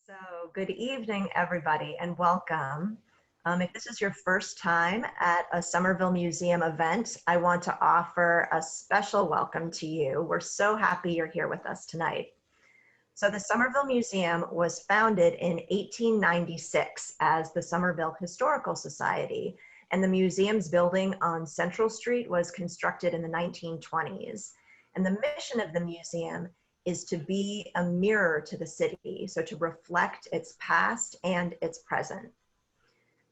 So, good evening, everybody, and welcome. If this is your first time at a Somerville Museum event, I want to offer a special welcome to you. We're so happy you're here with us tonight. So, the Somerville Museum was founded in 1896 as the Somerville Historical Society, and the museum's building on Central Street was constructed in the 1920s. And the mission of the museum is to be a mirror to the city, so to reflect its past and its present.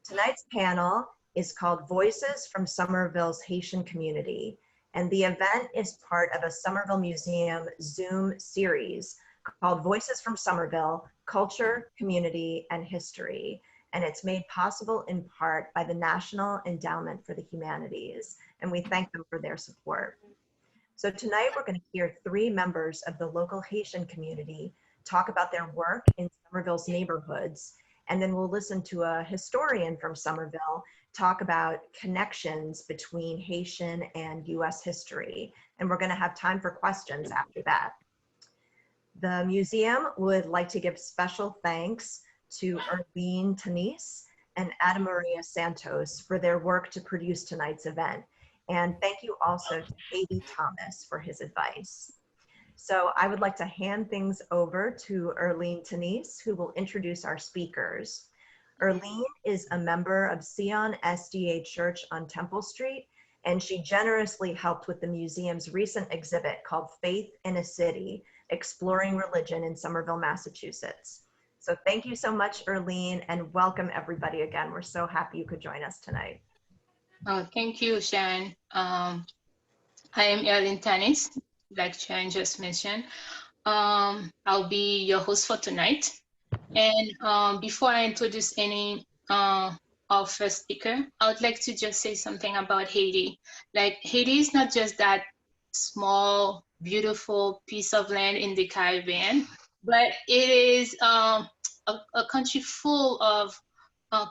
Tonight's panel is called Voices from Somerville's Haitian Community, and the event is part of a Somerville Museum Zoom series called Voices from Somerville, Culture, Community, and History, and it's made possible in part by the National Endowment for the Humanities, and we thank them for their support. So tonight we're going to hear three members of the local Haitian community talk about their work in Somerville's neighborhoods, and then we'll listen to a historian from Somerville talk about connections between Haitian and U.S. history, and we're going to have time for questions after that. The museum would like to give special thanks to Erline, Tanice and Adda Santos for their work to produce tonight's event. And thank you also to Aedes Thomas for his advice. So I would like to hand things over to Erline Tanice, who will introduce our speakers. Erline is a member of Sion SDA Church on Temple Street, and she generously helped with the museum's recent exhibit called Faith in a City, Exploring Religion in Somerville, Massachusetts. So thank you so much, Erline, and welcome everybody again. We're so happy you could join us tonight. Thank you, Sharon. I am Erline Tanice, like Sharon just mentioned. I'll be your host for tonight. And before I introduce any our first speaker, I would like to just say something about Haiti. Like, Haiti is not just that small, beautiful piece of land in the Caribbean, but it is a country full of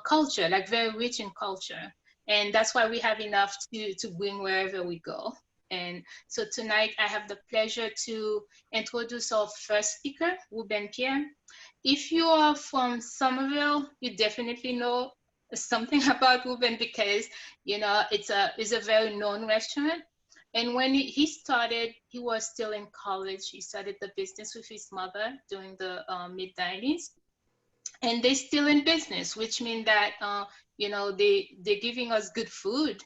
culture, like very rich in culture. And that's why we have enough to bring wherever we go. And so tonight I have the pleasure to introduce our first speaker, Ruben Pierre. If you are from Somerville, you definitely know something about Ruben because, you know, it's a very known restaurant. And when he started, he was still in college. He started the business with his mother during the mid-90s. And they're still in business, which means that, you know, they're giving us good food.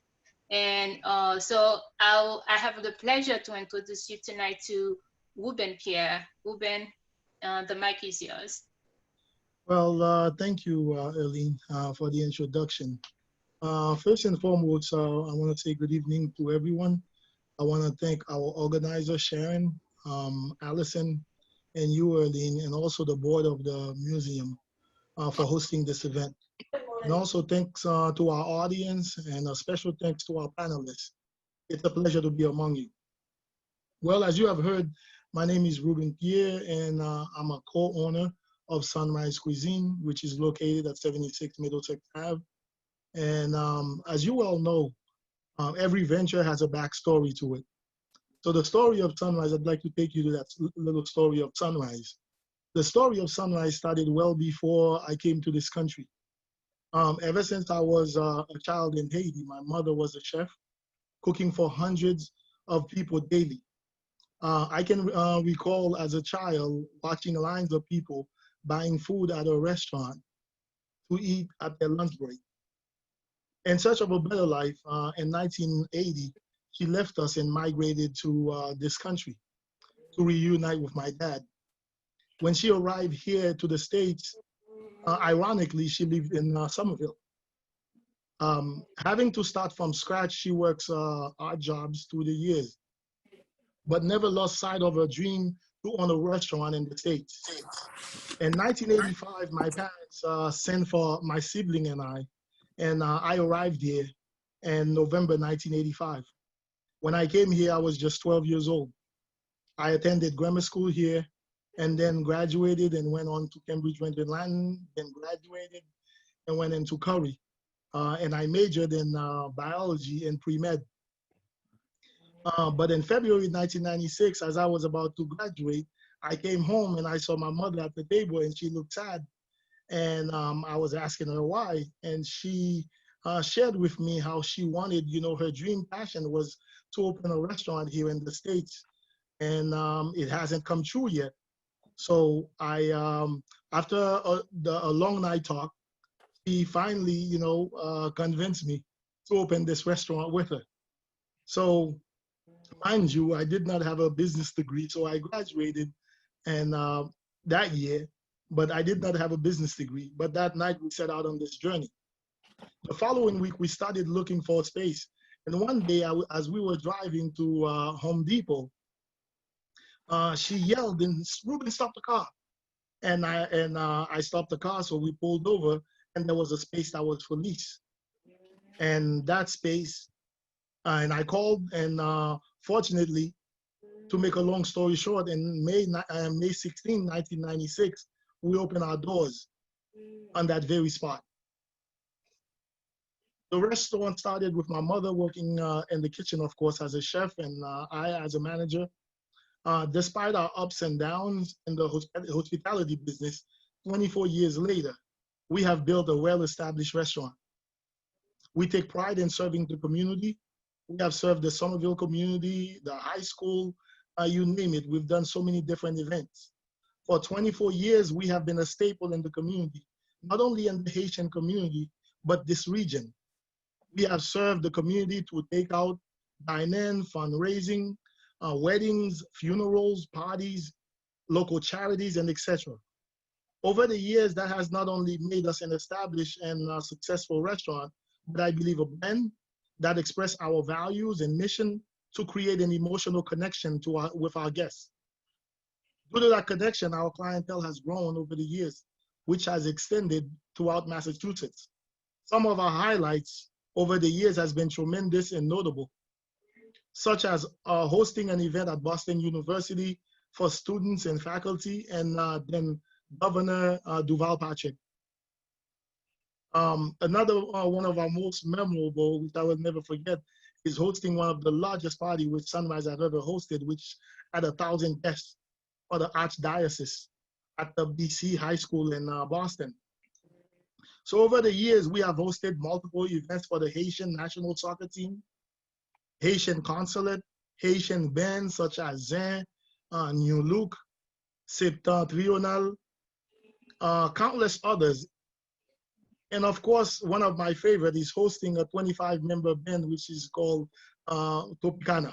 And so I have the pleasure to introduce you tonight to Ruben Pierre. Ruben, the mic is yours. Well, thank you, Erline, for the introduction. First and foremost, I want to say good evening to everyone. I want to thank our organizer, Sharon, Allison, and you, Erline, and also the board of the museum for hosting this event. And also thanks to our audience and a special thanks to our panelists. It's a pleasure to be among you. Well, as you have heard, my name is Ruben Pierre, and I'm a co-owner of Sunrise Cuisine, which is located at 76 Middlesex Ave. And as you all know, every venture has a backstory to it. So the story of Sunrise, I'd like to take you to that little story of Sunrise. The story of Sunrise started well before I came to this country. Ever since I was a child in Haiti, my mother was a chef, cooking for hundreds of people daily. I can recall as a child watching lines of people buying food at a restaurant to eat at their lunch break. In search of a better life, in 1980, she left us and migrated to this country to reunite with my dad. When she arrived here to the States, ironically, she lived in Somerville. Having to start from scratch, she works odd jobs through the years, but never lost sight of her dream to own a restaurant in the States. In 1985, my parents sent for my sibling and I arrived here in November 1985. When I came here, I was just 12 years old. I attended grammar school here and then graduated and went on to Cambridge Judelande, then graduated and went into Curry. And I majored in biology and pre-med. But in February 1996, as I was about to graduate, I came home and I saw my mother at the table and she looked sad. And I was asking her why. And she shared with me how she wanted, her dream passion was to open a restaurant here in the States. And it hasn't come true yet. So after a long night talk, she finally, convinced me to open this restaurant with her. So mind you, I did not have a business degree, so I graduated and that year, but I did not have a business degree. But that night we set out on this journey. The following week, we started looking for a space. And one day, as we were driving to Home Depot, she yelled, and Ruben, stop the car. And I stopped the car, so we pulled over, and there was a space that was for lease. And that space, and I called, and fortunately, to make a long story short, in May 16, 1996, we opened our doors on that very spot. The restaurant started with my mother working in the kitchen, of course, as a chef, and I as a manager. Despite our ups and downs in the hospitality business, 24 years later, we have built a well-established restaurant. We take pride in serving the community. We have served the Somerville community, the high school, you name it. We've done so many different events. For 24 years, we have been a staple in the community, not only in the Haitian community, but this region. We have served the community to takeout, dine-in, fundraising, weddings, funerals, parties, local charities, and etc. Over the years, that has not only made us an established and successful restaurant, but I believe a brand that expresses our values and mission to create an emotional connection with our guests. Due to that connection, our clientele has grown over the years, which has extended throughout Massachusetts. Some of our highlights over the years has been tremendous and notable, such as hosting an event at Boston University for students and faculty, and then Governor Duval Patrick. Another one of our most memorable, which I will never forget, is hosting one of the largest parties with Sunrise I've ever hosted, which had 1,000 guests for the Archdiocese at the BC High School in Boston. So over the years, we have hosted multiple events for the Haitian national soccer team, Haitian consulate, Haitian bands such as Zin, New Look, Septentrional, countless others. And of course, one of my favorite is hosting a 25-member band, which is called Tropicana,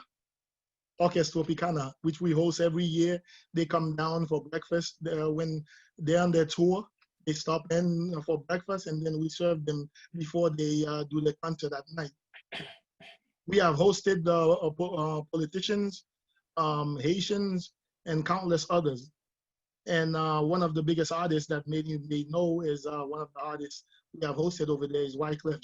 Orchestra Tropicana, which we host every year. They come down for breakfast. When they're on their tour, they stop in for breakfast, and then we serve them before they do the concert at night. We have hosted politicians, Haitians, and countless others. And one of the biggest artists that made you know is one of the artists we have hosted over there is Leclerc.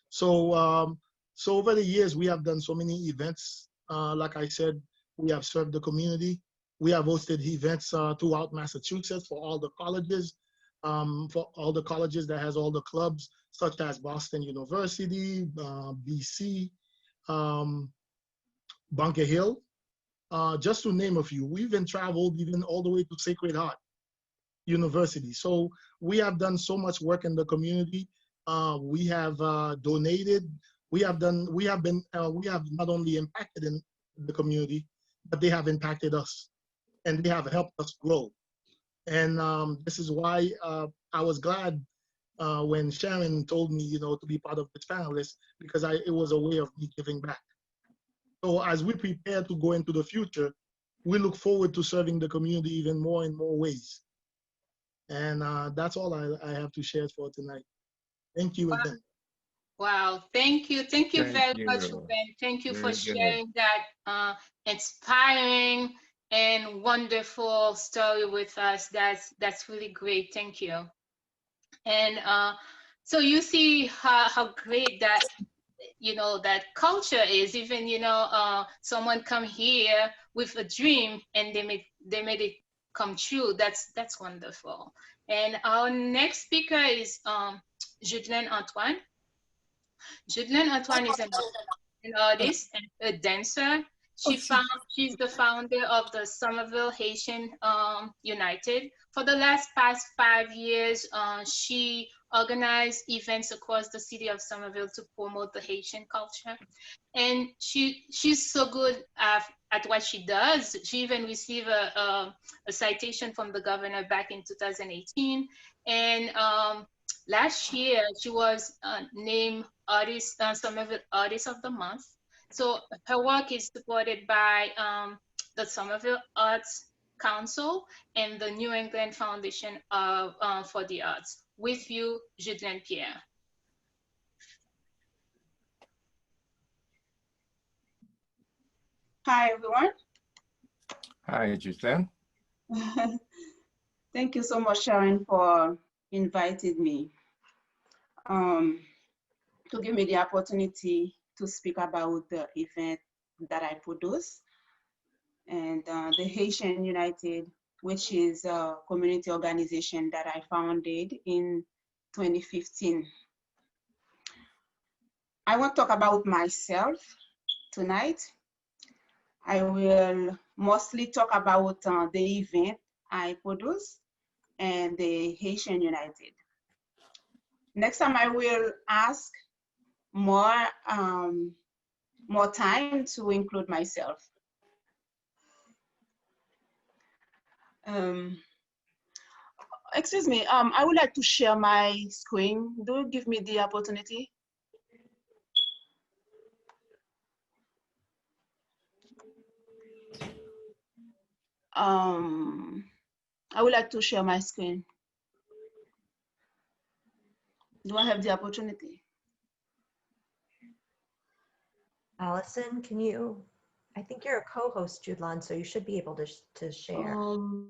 So, so over the years, we have done so many events. Like I said, we have served the community. We have hosted events throughout Massachusetts for all the colleges, that has all the clubs, such as Boston University, BC, Bunker Hill, just to name a few. We even traveled even all the way to Sacred Heart University. So we have done so much work in the community. We have donated. We have not only impacted in the community, but they have impacted us, and they have helped us grow. And this is why I was glad when Sharon told me, to be part of this panelist, because it was a way of me giving back. So as we prepare to go into the future, we look forward to serving the community even more in more ways. And that's all I have to share for tonight. Thank you again. Wow, thank you. Thank you very much, Ruben. Thank you for sharing that inspiring and wonderful story with us. That's really great. Thank you. And so you see how great that that culture is. Even someone come here with a dream and they made it come true. That's wonderful. And our next speaker is Judelande Antoine. Judelande Antoine is an artist and a dancer. She's the founder of the Somerville Haitian United. For the past 5 years, she organized events across the city of Somerville to promote the Haitian culture. And she's so good at what she does. She even received a citation from the governor back in 2018. And last year, she was named Somerville Artist of the Month. So her work is supported by the Somerville Arts Council and the New England Foundation for the Arts. With you, Judelande Pierre. Hi, everyone. Hi, Judelande. Thank you so much, Sharon, for inviting me to give me the opportunity to speak about the event that I produce. And the Haitian United, which is a community organization that I founded in 2015. I want to talk about myself tonight. I will mostly talk about the event I produce and the Haitian United. Next time I will ask more time to include myself. Excuse me, I would like to share my screen. Do you give me the opportunity? I would like to share my screen. Do I have the opportunity? Allison, can you, I think you're a co-host, Judelande, so you should be able to share.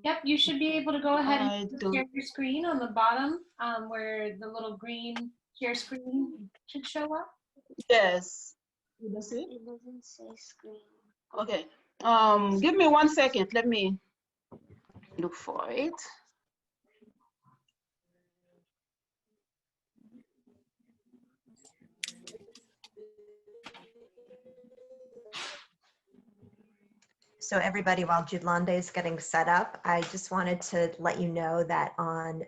Yep, you should be able to go ahead I and don't. share your screen on the bottom where the little green share screen should show up. Yes. You don't see it? It doesn't say screen. Okay. Give me 1 second. Let me look for it. So everybody, while Judelande is getting set up, I just wanted to let you know that on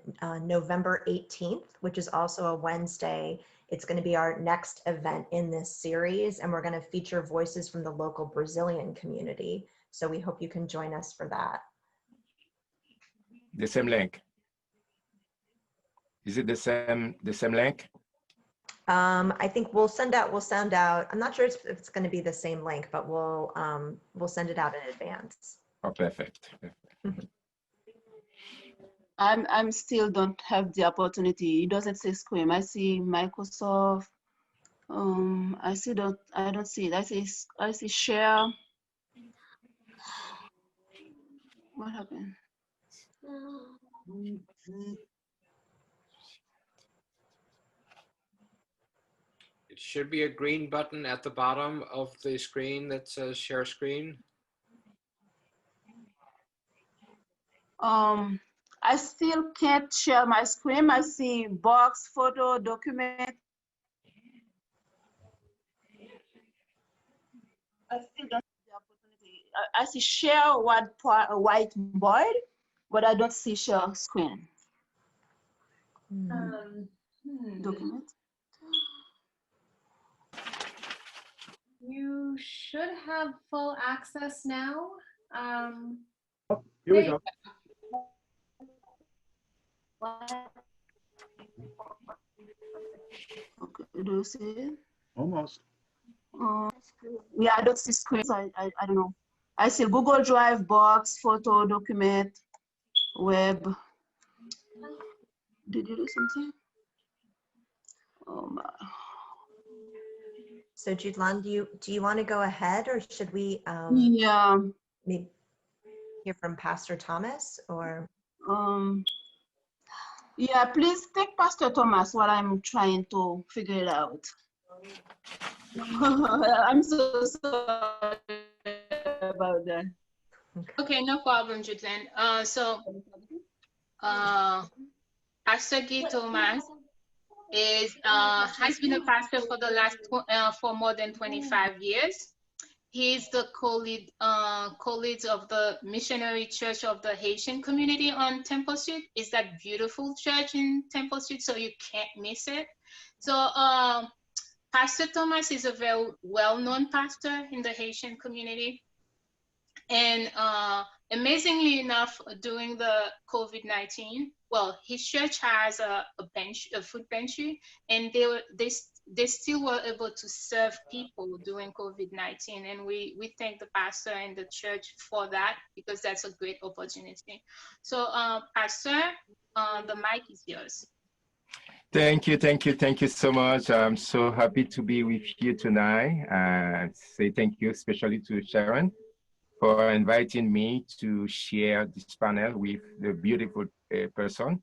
November 18th, which is also a Wednesday, it's going to be our next event in this series, and we're going to feature voices from the local Brazilian community. So we hope you can join us for that. The same link. Is it the same link? I think we'll send out, I'm not sure if it's going to be the same link, but we'll send it out in advance. Oh, perfect. I'm still don't have the opportunity. It doesn't say Scream. I see Microsoft. I don't see it. I see share. What happened? It should be a green button at the bottom of the screen that says share screen. I still can't share my screen. I see box, photo, document. I still don't see the opportunity. I see share whiteboard, but I don't see share screen. Document. You should have full access now. Here we go. Okay, do you see it? Almost. Yeah, I don't see screens. I don't know. I see Google Drive, box, photo, document, web. Did you do something? Oh my. So Judelande, do you want to go ahead, or should we Yeah. maybe hear from Pastor Thomas, or? Yeah, please take Pastor Thomas while I'm trying to figure it out. I'm so sorry about that. Okay, no problem, Judelande. Pastor Guy Thomas has been a pastor for the for more than 25 years. He's the co-lead of the Missionary Church of the Haitian community on Temple Street. It's that beautiful church in Temple Street, so you can't miss it. So Pastor Thomas is a very well-known pastor in the Haitian community. And amazingly enough, during the COVID-19, well, his church has a food pantry, and they still were able to serve people during COVID-19. And we thank the pastor and the church for that, because that's a great opportunity. So Pastor, the mic is yours. Thank you so much. I'm so happy to be with you tonight. Say thank you especially to Sharon for inviting me to share this panel with the beautiful person.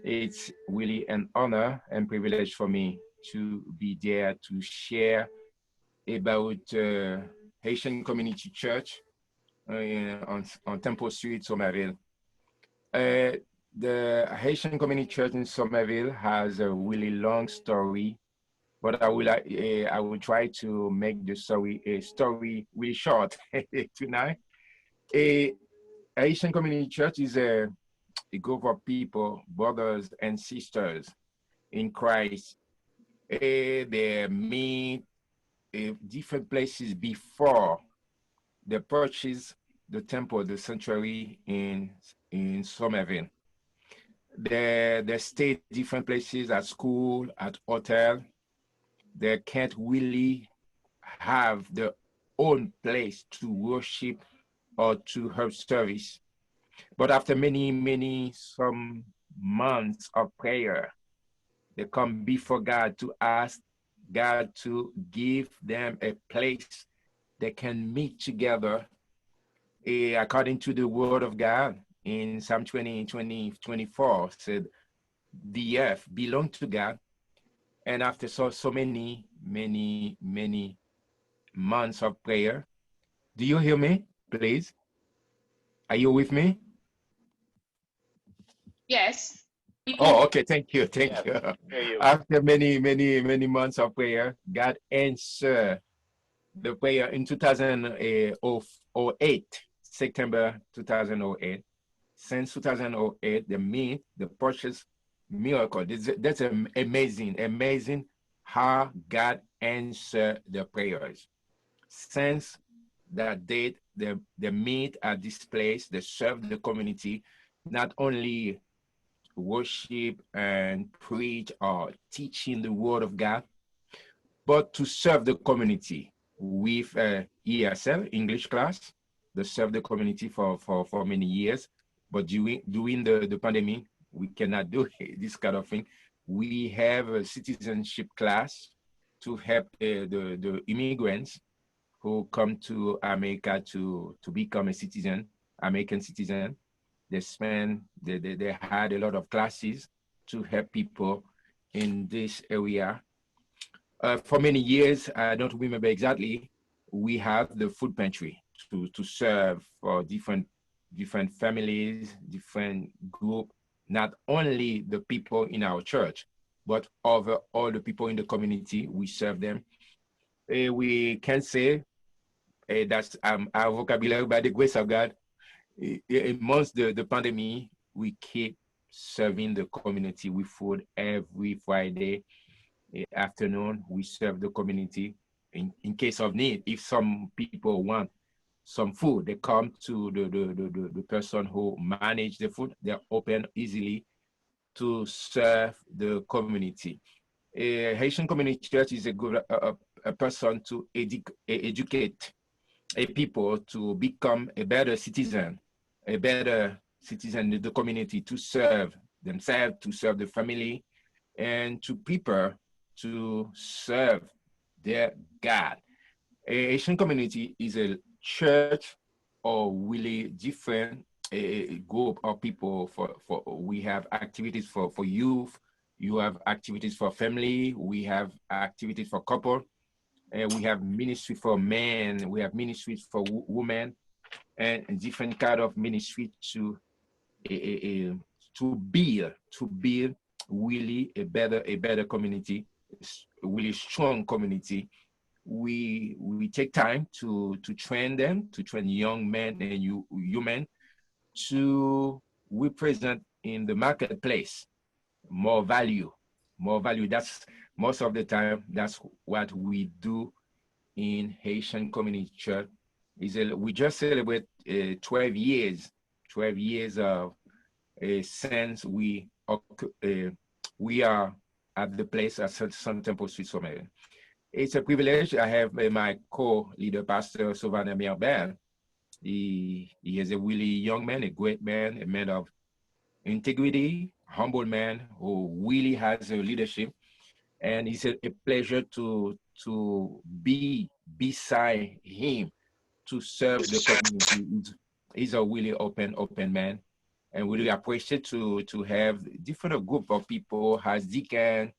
It's really an honor and privilege for me to be there to share about Haitian Community Church on Temple Street, Somerville. The Haitian Community Church in Somerville has a really long story, but I will try to make the story really short tonight. Haitian Community Church is a group of people, brothers and sisters in Christ. They meet different places before they purchase the temple, the sanctuary in Somerville. They stay different places, at school, at hotel. They can't really have their own place to worship or to have service. But after some months of prayer, they come before God to ask God to give them a place they can meet together according to the word of God. In Psalm 24 said, the earth belonged to God. And after so many months of prayer, do you hear me, please? Are you with me? Yes. Oh, okay. Thank you. You. After many months of prayer, God answered the prayer in 2008, September 2008. Since 2008, the purchase miracle. That's amazing how God answered the prayers. Since that date, they meet at this place, they serve the community, not only worship and preach or teaching the word of God, but to serve the community with ESL, English class. They serve the community for many years. But during the pandemic, we cannot do this kind of thing. We have a citizenship class to help the immigrants who come to America to become a citizen, American citizen. They had a lot of classes to help people in this area. For many years, I don't remember exactly, we have the food pantry to serve for different families, different group, not only the people in our church, but over all the people in the community, we serve them. We can say that's our vocabulary, by the grace of God. Amongst the pandemic, we keep serving the community with food every Friday afternoon. We serve the community in case of need. If some people want some food, they come to the person who manage the food. They're open easily to serve the community. Haitian Community Church is a person to educate a people to become a better citizen in the community, to serve themselves, to serve the family, and to prepare to serve their God. A Haitian community is a church or really different group of people. We have activities for youth, you have activities for family, we have activities for couple, we have ministry for men, we have ministries for women, and different kind of ministry to build really a better community, a really strong community we take time to train them, to train young men and women to represent in the marketplace more value, more value. That's most of the time, that's what we do in Haitian Community Church. We just celebrate 12 years of since we are at the place at Sun Temple Suite Somerville. It's a privilege. I have my co-leader, Pastor Sauvana Mirbel. He is a really young man, a great man, a man of integrity, humble man who really has a leadership. And it's a pleasure to be beside him to serve the community. He's a really open man. And we really appreciate to have different group of people as deacon.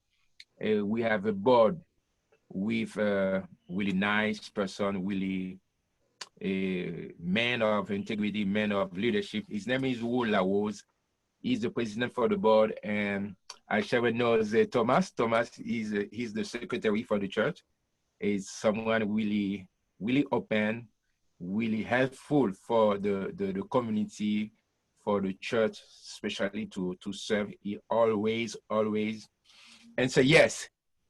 We have a board with a really nice person, really a man of integrity, man of leadership. His name is Wu Lawos. He's the president for the board, and I shall knows Thomas. Thomas is he's the secretary for the church. Is someone really open, really helpful for the community, for the church, especially to serve. He always and say yes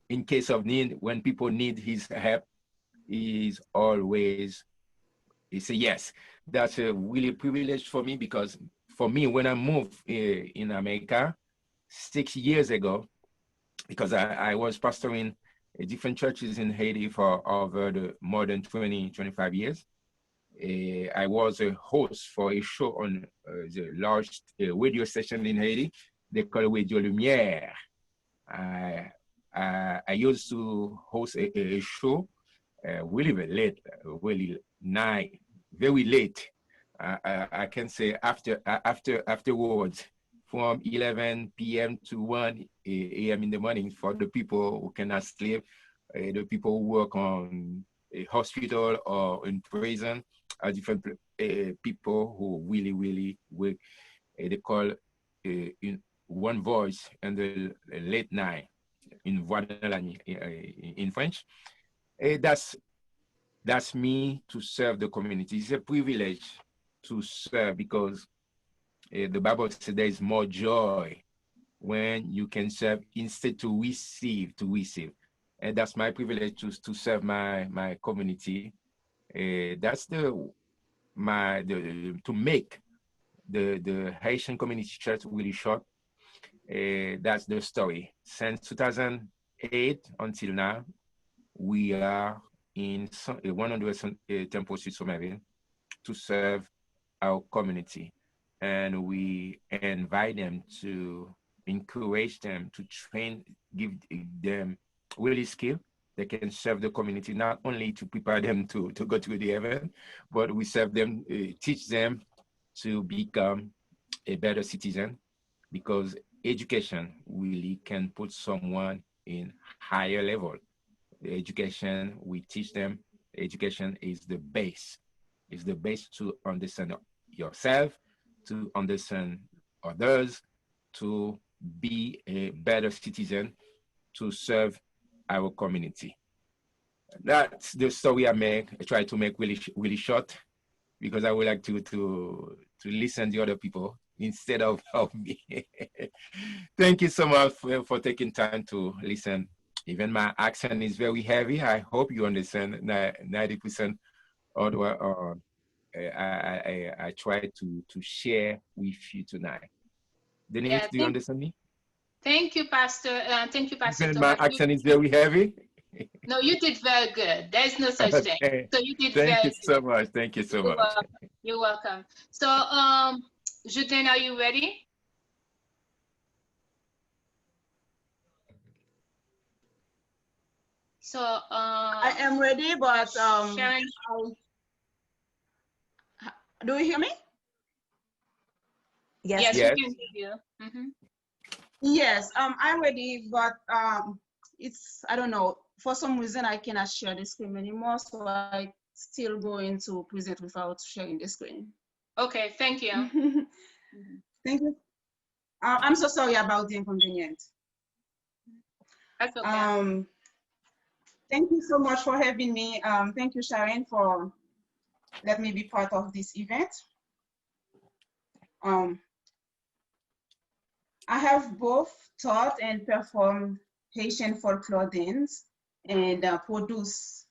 in case of need. When people need his help, he say yes. That's a really privilege for me, because for me, when I moved in America 6 years ago, because I was pastoring different churches in Haiti for over more than 25 years. I was a host for a show on the large radio station in Haiti. They call it Radio Lumière. I used to host a show really late, really night, very late. I can say afterwards, from 11 p.m. to 1 a.m. in the morning, for the people who cannot sleep, the people who work on a hospital or in prison, are different people who really work. They call in one voice and the late night in voix de la nuit in French. That's me to serve the community. It's a privilege to serve, because the Bible says there is more joy when you can serve instead to receive. And that's my privilege to serve my community. That's to make the Haitian Community Church really short. That's the story. Since 2008 until now, we are in 100 Temple Suite Somerville to serve our community. And we invite them to encourage them to train, give them really skill. They can serve the community, not only to prepare them to go to the heaven, but we serve them, teach them to become a better citizen, because education really can put someone in higher level. The education, we teach them, education is the base. It's the base to understand yourself, to understand others, to be a better citizen, to serve our community. That's the story I try to make really short, because I would like to listen to other people instead of me. Thank you so much for taking time to listen. Even my accent is very heavy. I hope you understand 90%. I try to share with you tonight. Denise, Yeah, do you understand me? Thank you, Pastor. Thank you, Pastor Even Thomas. my accent is very heavy. No, you did very good. There's no such thing. Okay. So you did Thank very you so much. Thank you so much. You're welcome. So, Judelande, are you ready? So, I am ready, but Sharon, do you hear me? Yes. yes, we can hear you. Yes, I'm ready, but it's, I don't know, for some reason I cannot share the screen anymore, so I still going to present without sharing the screen. Okay, thank you. Thank you. I'm so sorry about the inconvenience. That's okay. Thank you so much for having me. Thank you, Sharon, for letting me be part of this event. I have both taught and performed Haitian folklore dance and produced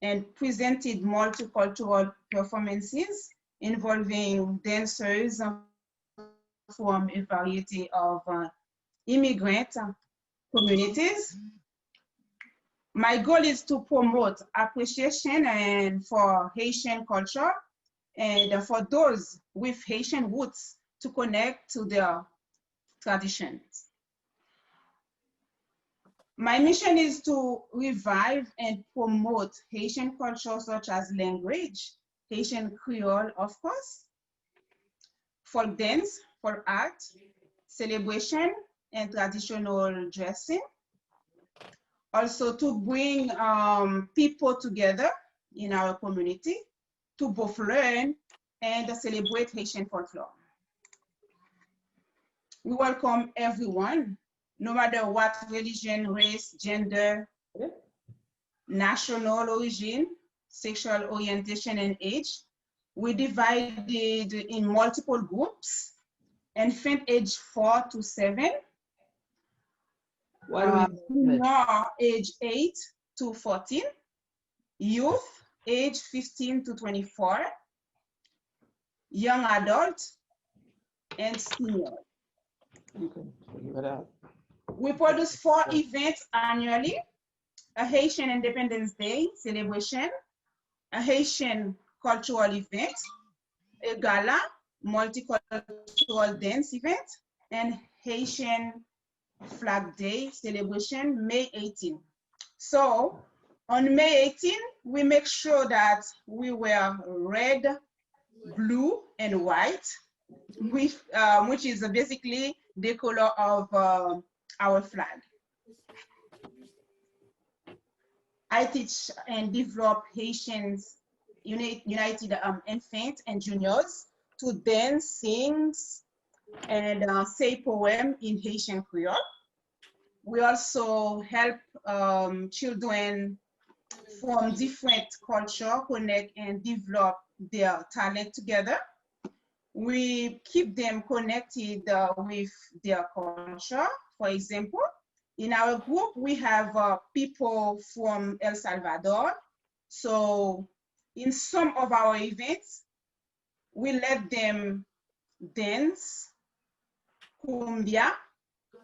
and presented multicultural performances involving dancers from a variety of immigrant communities. My goal is to promote appreciation and for Haitian culture and for those with Haitian roots to connect to their traditions. My mission is to revive and promote Haitian culture such as language, Haitian Creole, of course, folk dance, folk art, celebration, and traditional dressing. Also to bring people together in our community to both learn and celebrate Haitian folklore. We welcome everyone, no matter what religion, race, gender, national origin, sexual orientation, and age. We divided in multiple groups, infant age 4 to 7, senior age 8 to 14, youth age 15 to 24, young adult, and senior. We produce 4 events annually: a Haitian Independence Day celebration, a Haitian cultural event, a gala, multicultural dance event, and Haitian Flag Day celebration, May 18. So on May 18, we make sure that we wear red, blue, and white, which is basically the color of our flag. I teach and develop Haitians United infants and juniors to dance, sing, and say poem in Haitian Creole. We also help children from different culture connect and develop their talent together. We keep them connected with their culture. For example, in our group, we have people from El Salvador. So in some of our events, we let them dance cumbia,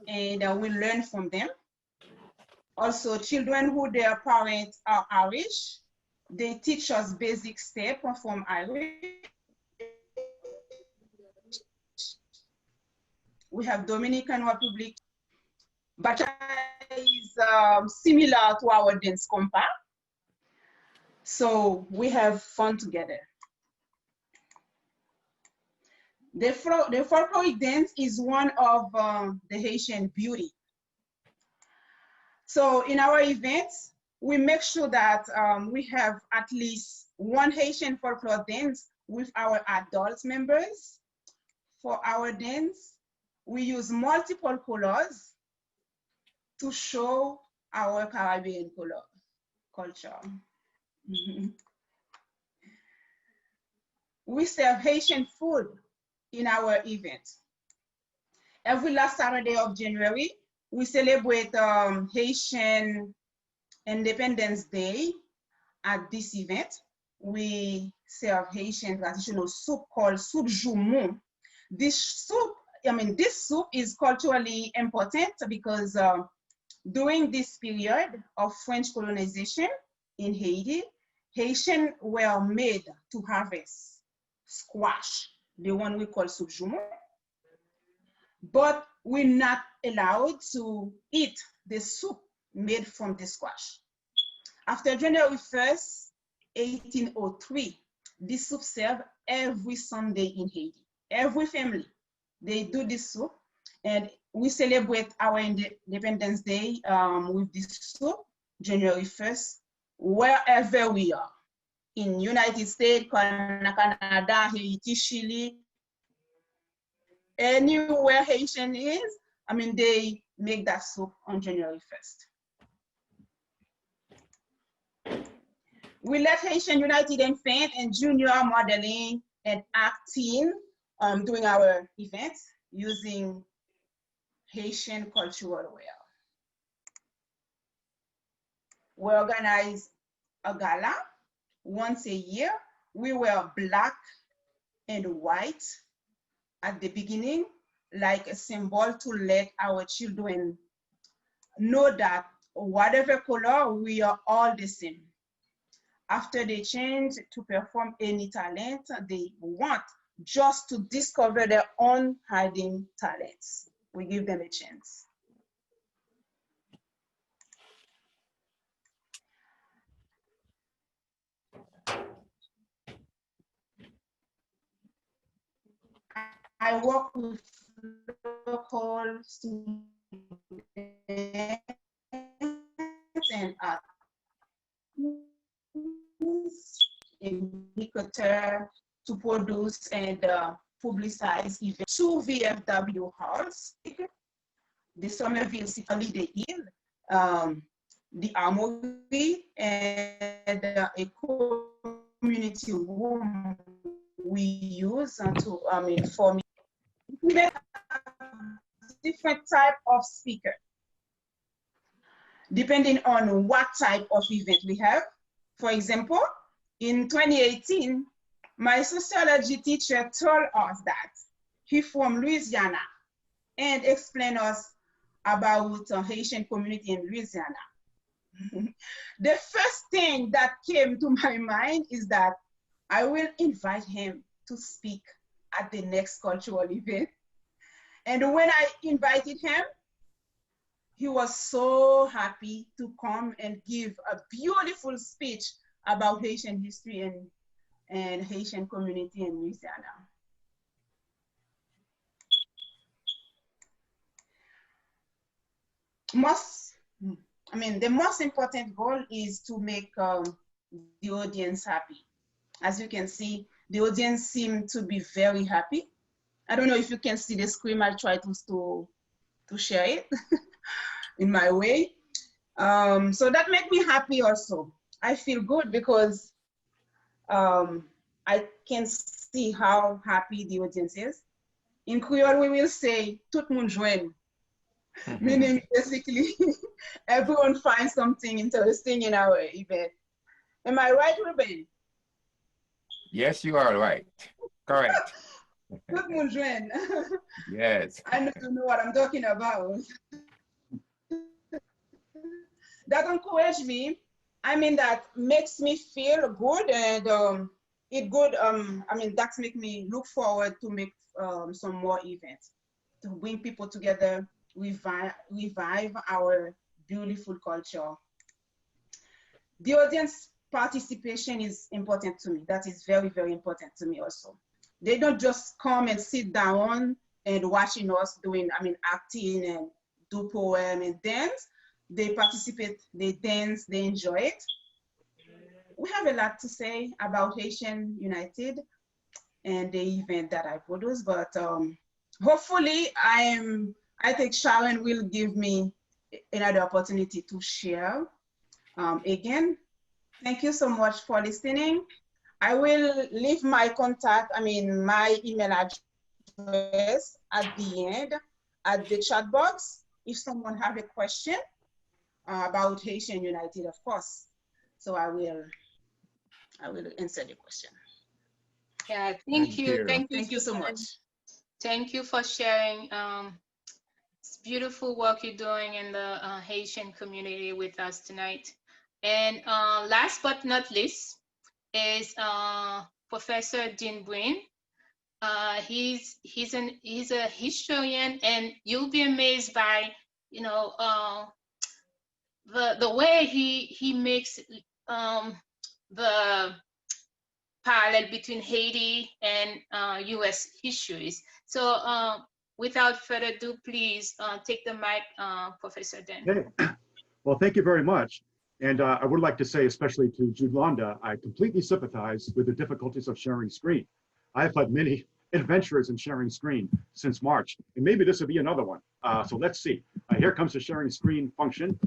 and we learn from them. Also, children who their parents are Irish, they teach us basic steps from Irish. We have Dominican Republic. Bachata is similar to our dance compa. So we have fun together. The folkloric dance is one of the Haitian beauty. So in our events, we make sure that we have at least one Haitian folklore dance with our adult members. For our dance, we use multiple colors to show our Caribbean culture. We serve Haitian food in our event. Every last Saturday of January, we celebrate Haitian Independence Day. At this event, we serve Haitian traditional soup called soup joumou. This soup is culturally important because during this period of French colonization in Haiti, Haitians were made to harvest squash, the one we call soup joumou, but we're not allowed to eat the soup made from the squash. After January 1st, 1803, this soup served every Sunday in Haiti. Every family, they do this soup, and we celebrate our Independence Day with this soup, January 1st, wherever we are. In United States, Canada, Haiti, Chile, anywhere Haitian is, they make that soup on January 1st. We let Haitian United Infant and Junior modeling and acting during our events using Haitian cultural wear. We organize a gala once a year. We wear black and white at the beginning, like a symbol to let our children know that whatever color, we are all the same. After they change to perform any talent they want, just to discover their own hiding talents. We give them a chance. I work with local students and in Leclerc to produce and publicize events. 2 VFW halls, the Somerville City Hill, the Armory, and a community room we use to for different type of speaker depending on what type of event we have. For example, in 2018, my sociology teacher told us that he's from Louisiana and explained us about Haitian community in Louisiana. The first thing that came to my mind is that I will invite him to speak at the next cultural event. And when I invited him, he was so happy to come and give a beautiful speech about Haitian history and Haitian community in Louisiana. The most important goal is to make the audience happy. As you can see, the audience seem to be very happy. I don't know if you can see the screen. I'll try to share it in my way. So that makes me happy also. I feel good because I can see how happy the audience is. In Creole, we will say, tout moun jouen, meaning basically everyone finds something interesting in our event. Am I right, Ruben? Yes, you are right. Correct. Tout moun jouen. Yes. I need to know what I'm talking about. That encourages me. That makes me feel good, and that makes me look forward to make some more events, to bring people together, revive our beautiful culture. The audience participation is important to me. That is very, very important to me also. They don't just come and sit down and watching us doing, acting and do poem and dance. They participate, they dance, they enjoy it. We have a lot to say about Haitian United and the event that I produce, but hopefully I think Sharon will give me another opportunity to share. Again, thank you so much for listening. I will leave my contact, my email address at the end, at the chat box, if someone have a question about Haitian United, of course. So I will answer the question. Yeah, thank you. Thank you so much. Thank you for sharing. It's beautiful work you're doing in the Haitian community with us tonight. And last but not least is Professor Dean Breen. He's a historian, and you'll be amazed by the way he makes the parallel between Haiti and U.S. histories. So without further ado, please take the mic, Professor Den. Okay. Well, thank you very much. And I would like to say, especially to Judelande, I completely sympathize with the difficulties of sharing screen. I've had many adventures in sharing screen since March, and maybe this will be another one. So let's see. Here comes the sharing screen function,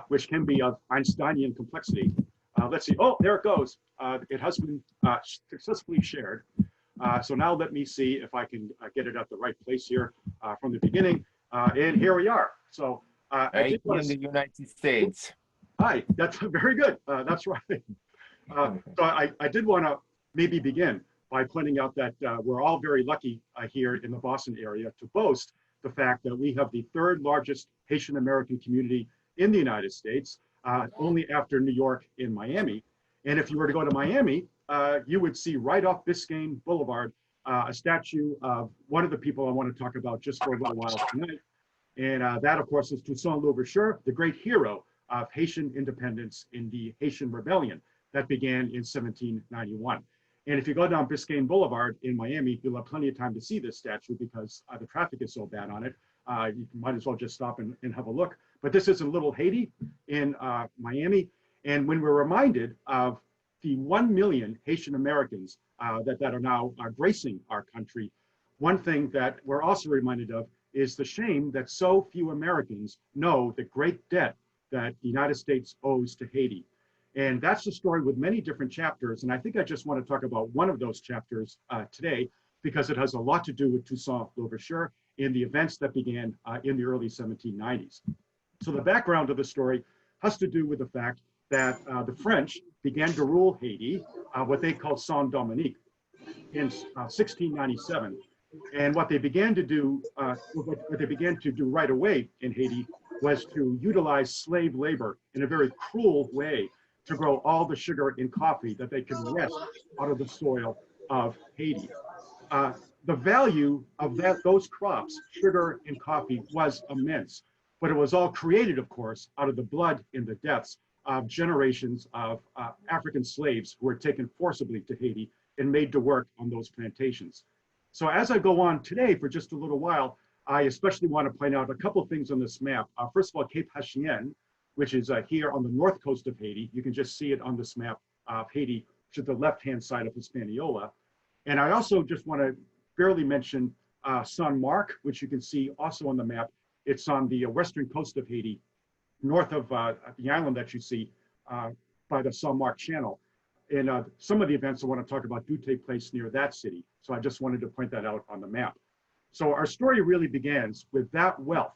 which can be of Einsteinian complexity. let's see. Oh, there it goes. It has been successfully shared. So now let me see if I can get it at the right place here from the beginning. And here we are. So I did want in to the United States. Hi, that's very good. That's right. So I did want to maybe begin by pointing out that we're all very lucky here in the Boston area to boast the fact that we have the third largest Haitian American community in the United States, only after New York and Miami. And if you were to go to Miami, you would see right off Biscayne Boulevard a statue of one of the people I want to talk about just for a little while tonight. And that, of course, is Toussaint Louverture, the great hero of Haitian independence in the Haitian Rebellion that began in 1791. And if you go down Biscayne Boulevard in Miami, you'll have plenty of time to see this statue because the traffic is so bad on it. You might as well just stop and have a look. But this is in Little Haiti in Miami. And when we're reminded of the 1 million Haitian Americans that are now gracing our country, one thing that we're also reminded of is the shame that so few Americans know the great debt that the United States owes to Haiti. And that's the story with many different chapters. And I think I just want to talk about one of those chapters today, because it has a lot to do with Toussaint Louverture and the events that began in the early 1790s. So the background of the story has to do with the fact that the French began to rule Haiti, what they called Saint-Dominique, in 1697. And what they began to do, right away in Haiti was to utilize slave labor in a very cruel way to grow all the sugar and coffee that they could wrest out of the soil of Haiti. The value of those crops, sugar and coffee, was immense, but it was all created, of course, out of the blood and the deaths of generations of African slaves who were taken forcibly to Haiti and made to work on those plantations. So as I go on today for just a little while, I especially want to point out a couple of things on this map. First of all, Cape Haitien, which is here on the north coast of Haiti. You can just see it on this map of Haiti, which is the left-hand side of Hispaniola. And I also just want to barely mention Saint Marc, which you can see also on the map. It's on the western coast of Haiti, north of the island that you see by the Saint Marc Channel. And some of the events I want to talk about do take place near that city. So I just wanted to point that out on the map. So our story really begins with that wealth.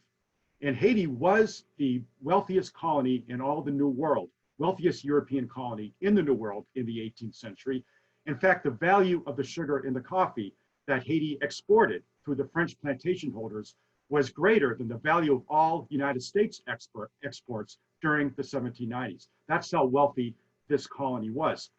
And Haiti was the wealthiest colony in all the New World, wealthiest European colony in the New World in the 18th century. In fact, the value of the sugar and the coffee that Haiti exported through the French plantation holders was greater than the value of all United States exports during the 1790s. That's how wealthy this colony was.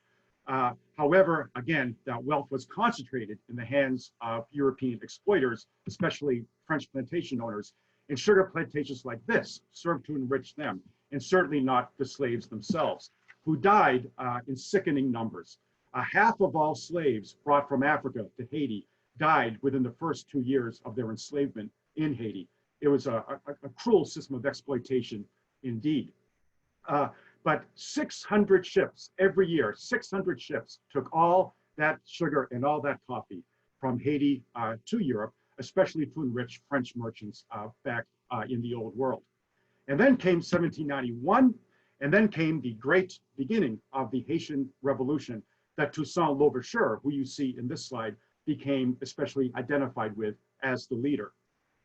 However, again, that wealth was concentrated in the hands of European exploiters, especially French plantation owners. And sugar plantations like this served to enrich them, and certainly not the slaves themselves, who died in sickening numbers. Half of all slaves brought from Africa to Haiti died within the first 2 years of their enslavement in Haiti. It was a cruel system of exploitation indeed. But 600 ships every year, 600 ships took all that sugar and all that coffee from Haiti to Europe, especially to enrich French merchants back in the old world. And then came 1791, and then came the great beginning of the Haitian Revolution that Toussaint Louverture, who you see in this slide, became especially identified with as the leader.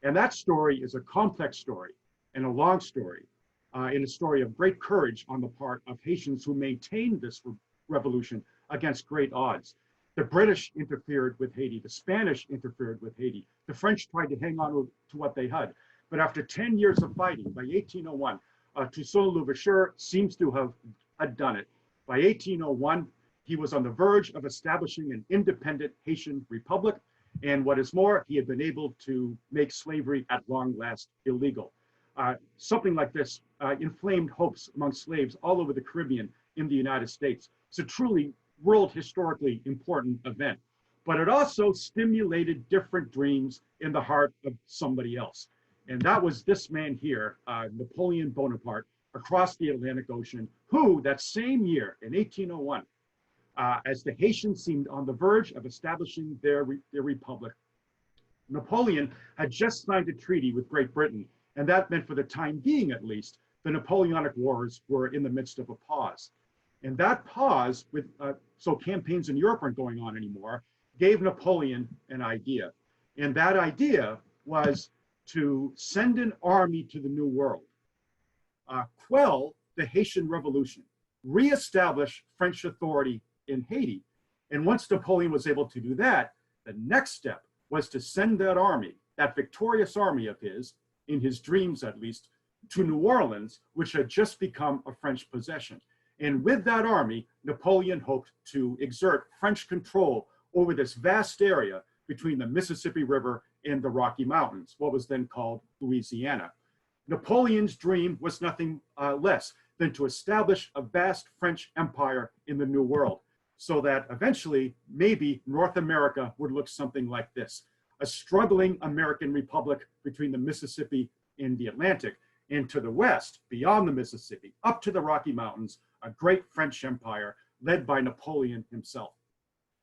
And that story is a complex story and a long story, and a story of great courage on the part of Haitians who maintained this revolution against great odds. The British interfered with Haiti, the Spanish interfered with Haiti, the French tried to hang on to what they had. But after 10 years of fighting, by 1801, Toussaint Louverture seems to have done it. By 1801, he was on the verge of establishing an independent Haitian republic. And what is more, he had been able to make slavery at long last illegal. Something like this inflamed hopes among slaves all over the Caribbean in the United States. It's a truly world historically important event, but it also stimulated different dreams in the heart of somebody else. And that was this man here, Napoleon Bonaparte, across the Atlantic Ocean, who that same year in 1801, as the Haitians seemed on the verge of establishing their republic, Napoleon had just signed a treaty with Great Britain. And that meant, for the time being at least, the Napoleonic Wars were in the midst of a pause. And that pause, with so campaigns in Europe aren't going on anymore, gave Napoleon an idea. And that idea was to send an army to the New World, quell the Haitian Revolution, reestablish French authority in Haiti. And once Napoleon was able to do that, the next step was to send that army, that victorious army of his, in his dreams at least, to New Orleans, which had just become a French possession. And with that army, Napoleon hoped to exert French control over this vast area between the Mississippi River and the Rocky Mountains, what was then called Louisiana. Napoleon's dream was nothing less than to establish a vast French empire in the New World, so that eventually maybe North America would look something like this: a struggling American republic between the Mississippi and the Atlantic, and to the west, beyond the Mississippi, up to the Rocky Mountains, a great French empire led by Napoleon himself.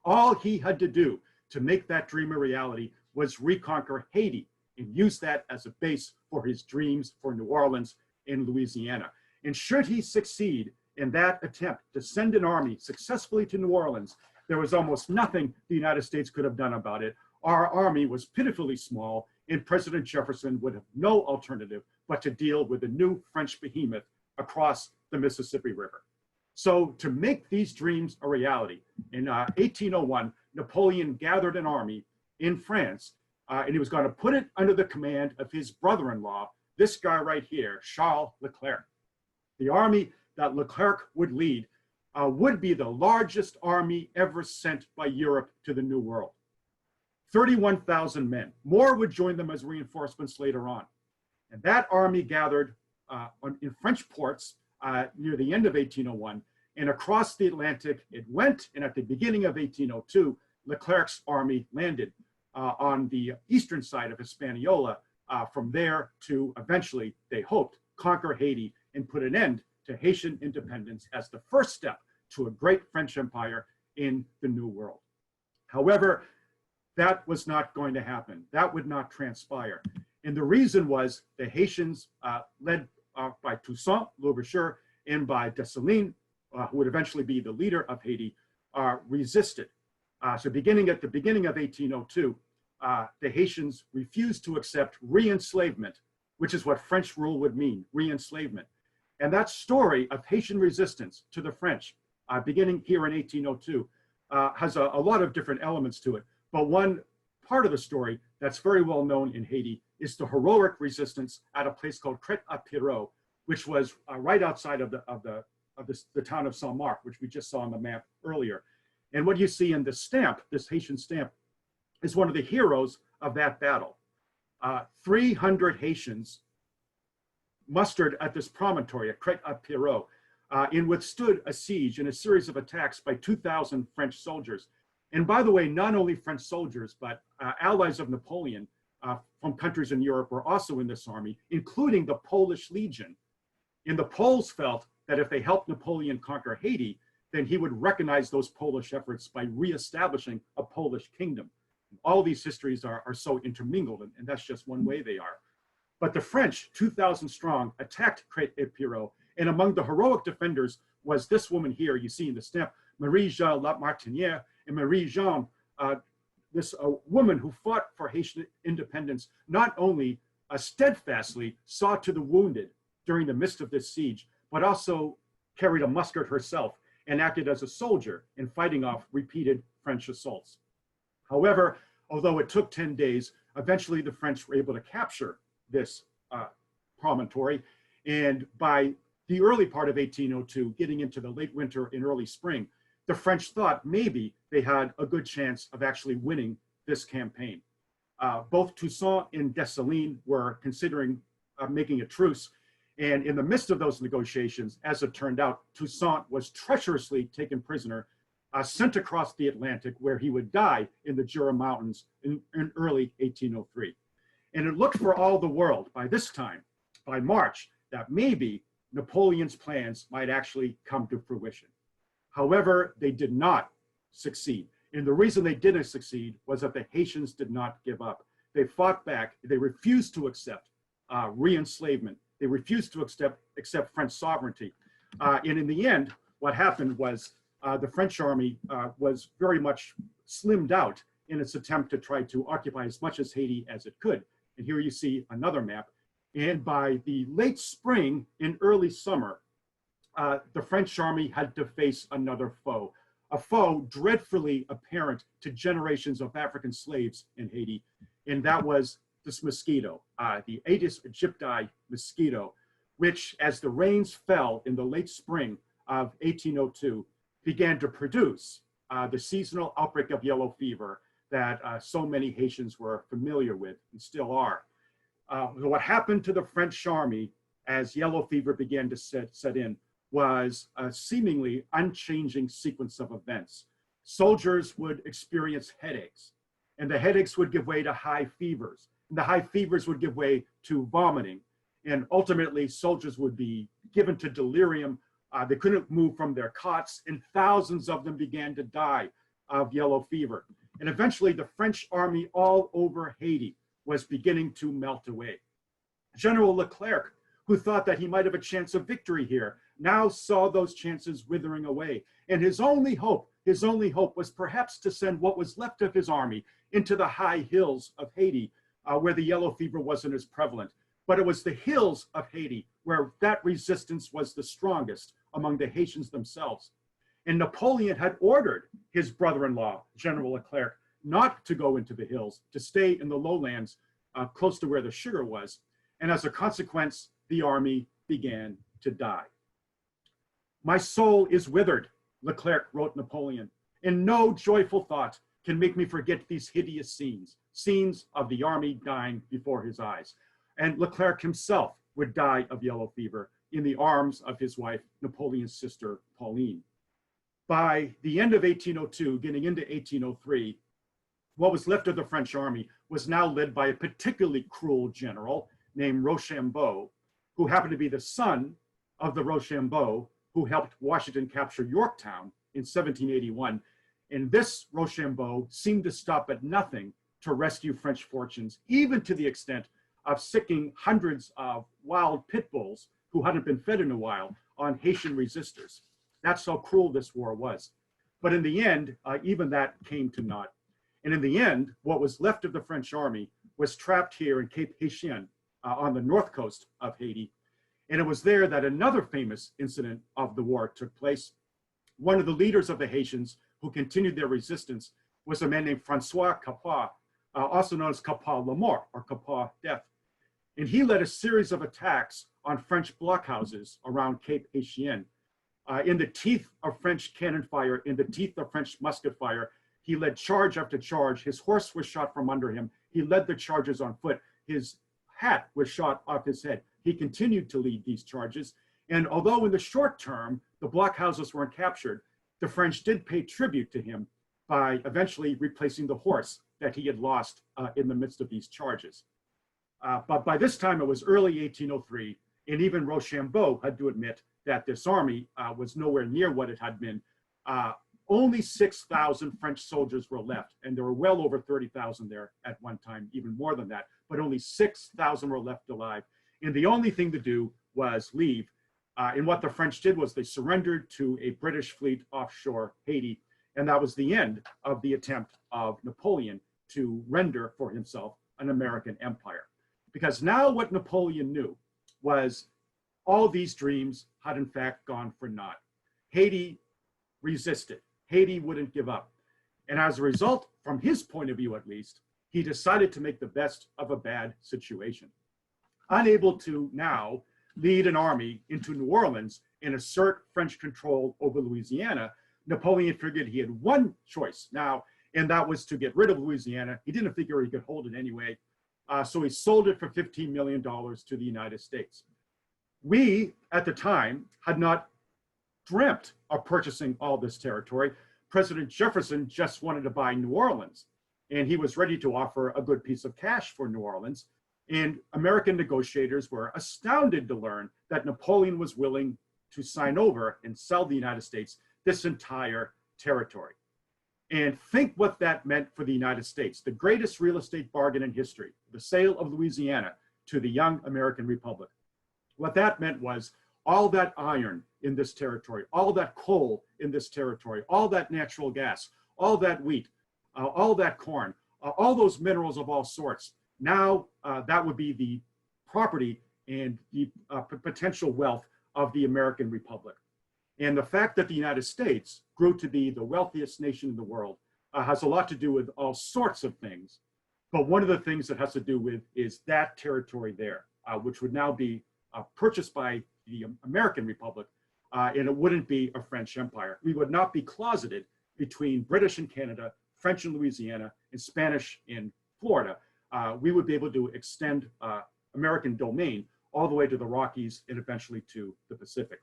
All he had to do to make that dream a reality was reconquer Haiti and use that as a base for his dreams for New Orleans and Louisiana. And should he succeed in that attempt to send an army successfully to New Orleans, there was almost nothing the United States could have done about it. Our army was pitifully small, and President Jefferson would have no alternative but to deal with a new French behemoth across the Mississippi River. So to make these dreams a reality, in 1801, Napoleon gathered an army in France, and he was going to put it under the command of his brother-in-law, this guy right here, Charles Leclerc. The army that Leclerc would lead would be the largest army ever sent by Europe to the New World. 31,000 men. More would join them as reinforcements later on. And that army gathered in French ports near the end of 1801, and across the Atlantic it went, and at the beginning of 1802, Leclerc's army landed on the eastern side of Hispaniola, from there to eventually, they hoped, conquer Haiti and put an end to Haitian independence as the first step to a great French empire in the New World. However, that was not going to happen. That would not transpire. And the reason was the Haitians, led by Toussaint Louverture and by Dessalines, who would eventually be the leader of Haiti, resisted. So at the beginning of 1802, the Haitians refused to accept re-enslavement, which is what French rule would mean, re-enslavement. And that story of Haitian resistance to the French, beginning here in 1802, has a lot of different elements to it. But one part of the story that's very well known in Haiti is the heroic resistance at a place called Crête-à-Pierrot, which was right outside of the town of Saint-Marc, which we just saw on the map earlier. And what you see in this stamp, this Haitian stamp, is one of the heroes of that battle. 300 Haitians mustered at this promontory at Crête-à-Pierrot and withstood a siege and a series of attacks by 2,000 French soldiers. And by the way, not only French soldiers, but allies of Napoleon from countries in Europe were also in this army, including the Polish Legion. And the Poles felt that if they helped Napoleon conquer Haiti, then he would recognize those Polish efforts by reestablishing a Polish kingdom. All these histories are so intermingled, and that's just one way they are. But the French, 2,000 strong, attacked Crête-et-Pierrot, and among the heroic defenders was this woman here, you see in the stamp, Marie-Jeanne Lamartinière, and Marie-Jeanne, this woman who fought for Haitian independence, not only steadfastly saw to the wounded during the midst of this siege, but also carried a musket herself and acted as a soldier in fighting off repeated French assaults. However, although it took 10 days, eventually the French were able to capture this promontory. And by the early part of 1802, getting into the late winter and early spring, the French thought maybe they had a good chance of actually winning this campaign. Both Toussaint and Dessalines were considering making a truce. And in the midst of those negotiations, as it turned out, Toussaint was treacherously taken prisoner, sent across the Atlantic, where he would die in the Jura Mountains in early 1803. And it looked for all the world by this time, by March, that maybe Napoleon's plans might actually come to fruition. However, they did not succeed. And the reason they didn't succeed was that the Haitians did not give up. They fought back. They refused to accept re-enslavement. They refused to accept French sovereignty. And in the end, what happened was the French army was very much slimmed out in its attempt to try to occupy as much as Haiti as it could. And here you see another map. And by the late spring and early summer, the French army had to face another foe, a foe dreadfully apparent to generations of African slaves in Haiti, and that was this mosquito, the Aedes aegypti mosquito, which, as the rains fell in the late spring of 1802, began to produce the seasonal outbreak of yellow fever that so many Haitians were familiar with and still are. What happened to the French army as yellow fever began to set in was a seemingly unchanging sequence of events. Soldiers would experience headaches, and the headaches would give way to high fevers, and the high fevers would give way to vomiting, and ultimately soldiers would be given to delirium. They couldn't move from their cots, and thousands of them began to die of yellow fever. And eventually the French army all over Haiti was beginning to melt away. General Leclerc, who thought that he might have a chance of victory here, now saw those chances withering away. And his only hope was perhaps to send what was left of his army into the high hills of Haiti, where the yellow fever wasn't as prevalent. But it was the hills of Haiti where that resistance was the strongest among the Haitians themselves. And Napoleon had ordered his brother-in-law, General Leclerc, not to go into the hills, to stay in the lowlands close to where the sugar was. And as a consequence, the army began to die. "My soul is withered," Leclerc wrote Napoleon, "and no joyful thought can make me forget these hideous scenes of the army dying before his eyes." And Leclerc himself would die of yellow fever in the arms of his wife, Napoleon's sister, Pauline. By the end of 1802, getting into 1803, what was left of the French army was now led by a particularly cruel general named Rochambeau, who happened to be the son of the Rochambeau who helped Washington capture Yorktown in 1781. And this Rochambeau seemed to stop at nothing to rescue French fortunes, even to the extent of sicking hundreds of wild pit bulls who hadn't been fed in a while on Haitian resistors. That's how cruel this war was. But in the end, even that came to naught. And in the end, what was left of the French army was trapped here in Cape Haitian on the north coast of Haiti. And it was there that another famous incident of the war took place. One of the leaders of the Haitians who continued their resistance was a man named Francois Capua, also known as Capua la Mort, or Capua death. And he led a series of attacks on French blockhouses around Cape Haitian. In the teeth of French cannon fire, in the teeth of French musket fire, he led charge after charge. His horse was shot from under him. He led the charges on foot. His hat was shot off his head. He continued to lead these charges. And although in the short term, the blockhouses weren't captured, the French did pay tribute to him by eventually replacing the horse that he had lost in the midst of these charges. But by this time, it was early 1803, and even Rochambeau had to admit that this army was nowhere near what it had been. Only 6,000 French soldiers were left, and there were well over 30,000 there at one time, even more than that, but only 6,000 were left alive. And the only thing to do was leave. And what the French did was they surrendered to a British fleet offshore Haiti, and that was the end of the attempt of Napoleon to render for himself an American empire. Because now what Napoleon knew was all these dreams had in fact gone for naught. Haiti resisted. Haiti wouldn't give up. And as a result, from his point of view at least, he decided to make the best of a bad situation. Unable to now lead an army into New Orleans and assert French control over Louisiana, Napoleon figured he had one choice now, and that was to get rid of Louisiana. He didn't figure he could hold it anyway, so he sold it for $15 million to the United States. We, at the time, had not dreamt of purchasing all this territory. President Jefferson just wanted to buy New Orleans, and he was ready to offer a good piece of cash for New Orleans. And American negotiators were astounded to learn that Napoleon was willing to sign over and sell the United States this entire territory. And think what that meant for the United States, the greatest real estate bargain in history, the sale of Louisiana to the young American Republic. What that meant was all that iron in this territory, all that coal in this territory, all that natural gas, all that wheat, all that corn, all those minerals of all sorts. Now that would be the property and the potential wealth of the American Republic. And the fact that the United States grew to be the wealthiest nation in the world has a lot to do with all sorts of things. But one of the things that has to do with is that territory there, which would now be purchased by the American Republic, and it wouldn't be a French empire. We would not be closeted between British and Canada, French in Louisiana, and Spanish in Florida. We would be able to extend American domain all the way to the Rockies and eventually to the Pacific.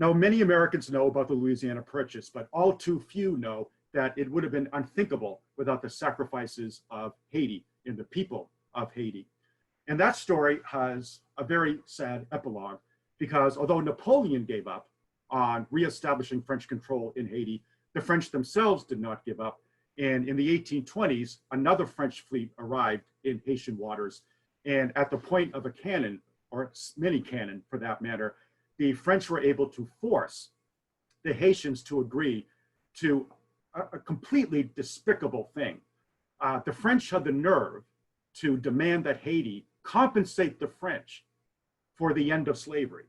Now, many Americans know about the Louisiana Purchase, but all too few know that it would have been unthinkable without the sacrifices of Haiti and the people of Haiti. And that story has a very sad epilogue, because although Napoleon gave up on reestablishing French control in Haiti, the French themselves did not give up. And in the 1820s, another French fleet arrived in Haitian waters. And at the point of a cannon, or many cannon for that matter, the French were able to force the Haitians to agree to a completely despicable thing. The French had the nerve to demand that Haiti compensate the French for the end of slavery.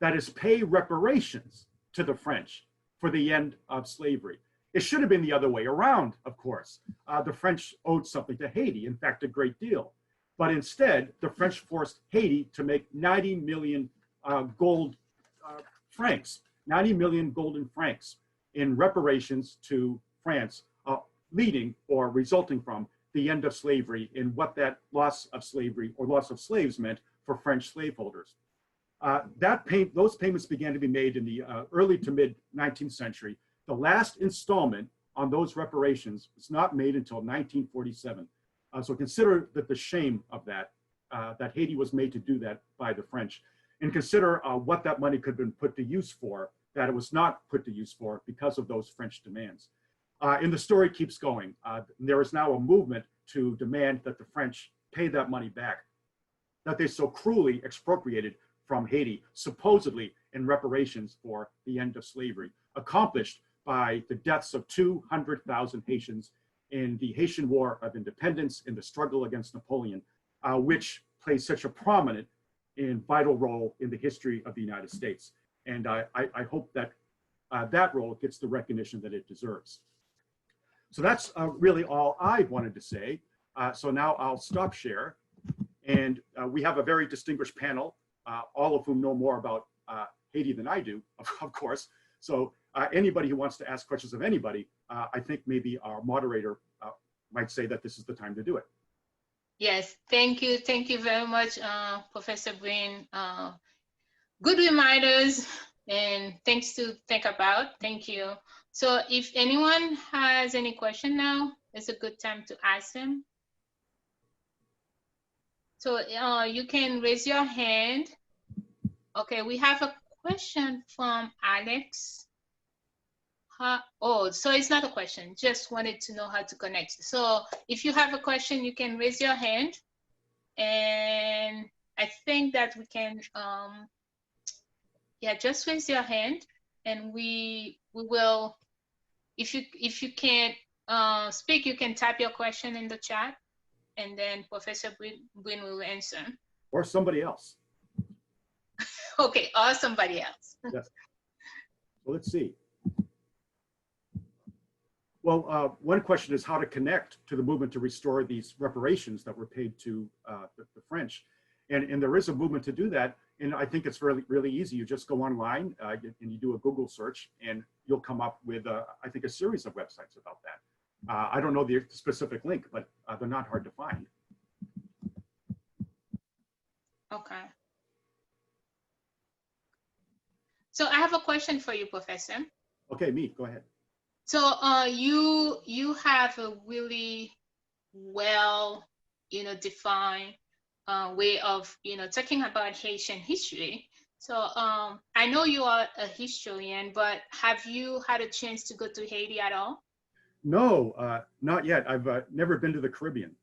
That is, pay reparations to the French for the end of slavery. It should have been the other way around, of course. The French owed something to Haiti, in fact, a great deal. But instead, the French forced Haiti to make 90 million gold francs, 90 million golden francs in reparations to France, leading or resulting from the end of slavery and what that loss of slavery or loss of slaves meant for French slaveholders. Those payments began to be made in the early to mid 19th century. The last installment on those reparations was not made until 1947. So consider that the shame of that, that Haiti was made to do that by the French, and consider what that money could have been put to use for, that it was not put to use for because of those French demands. And the story keeps going. There is now a movement to demand that the French pay that money back, that they so cruelly expropriated from Haiti, supposedly in reparations for the end of slavery, accomplished by the deaths of 200,000 Haitians in the Haitian War of Independence, in the struggle against Napoleon, which plays such a prominent and vital role in the history of the United States. And I hope that that role gets the recognition that it deserves. So that's really all I wanted to say. So now I'll stop share. And we have a very distinguished panel, all of whom know more about Haiti than I do, of course. So anybody who wants to ask questions of anybody, I think maybe our moderator might say that this is the time to do it. Yes, thank you. Thank you very much, Professor Green. Good reminders and things to think about. Thank you. So if anyone has any question now, it's a good time to ask them. So you can raise your hand. Okay, we have a question from Alex. Oh, so it's not a question, just wanted to know how to connect. So if you have a question, you can raise your hand. And I think that we can, yeah, just raise your hand and we will, if you can't speak, you can type your question in the chat and then Professor Green will answer. Or somebody else. Okay, or somebody else. Yes. Well, let's see. Well, one question is how to connect to the movement to restore these reparations that were paid to the French. And there is a movement to do that. And I think it's really easy. You just go online and you do a Google search and you'll come up with, I think, a series of websites about that. I don't know the specific link, but they're not hard to find. Okay. So I have a question for you, Professor. Okay, me, go ahead. So you have a really well, defined way of, talking about Haitian history. So I know you are a historian, but have you had a chance to go to Haiti at all? No, not yet. I've never been to the Caribbean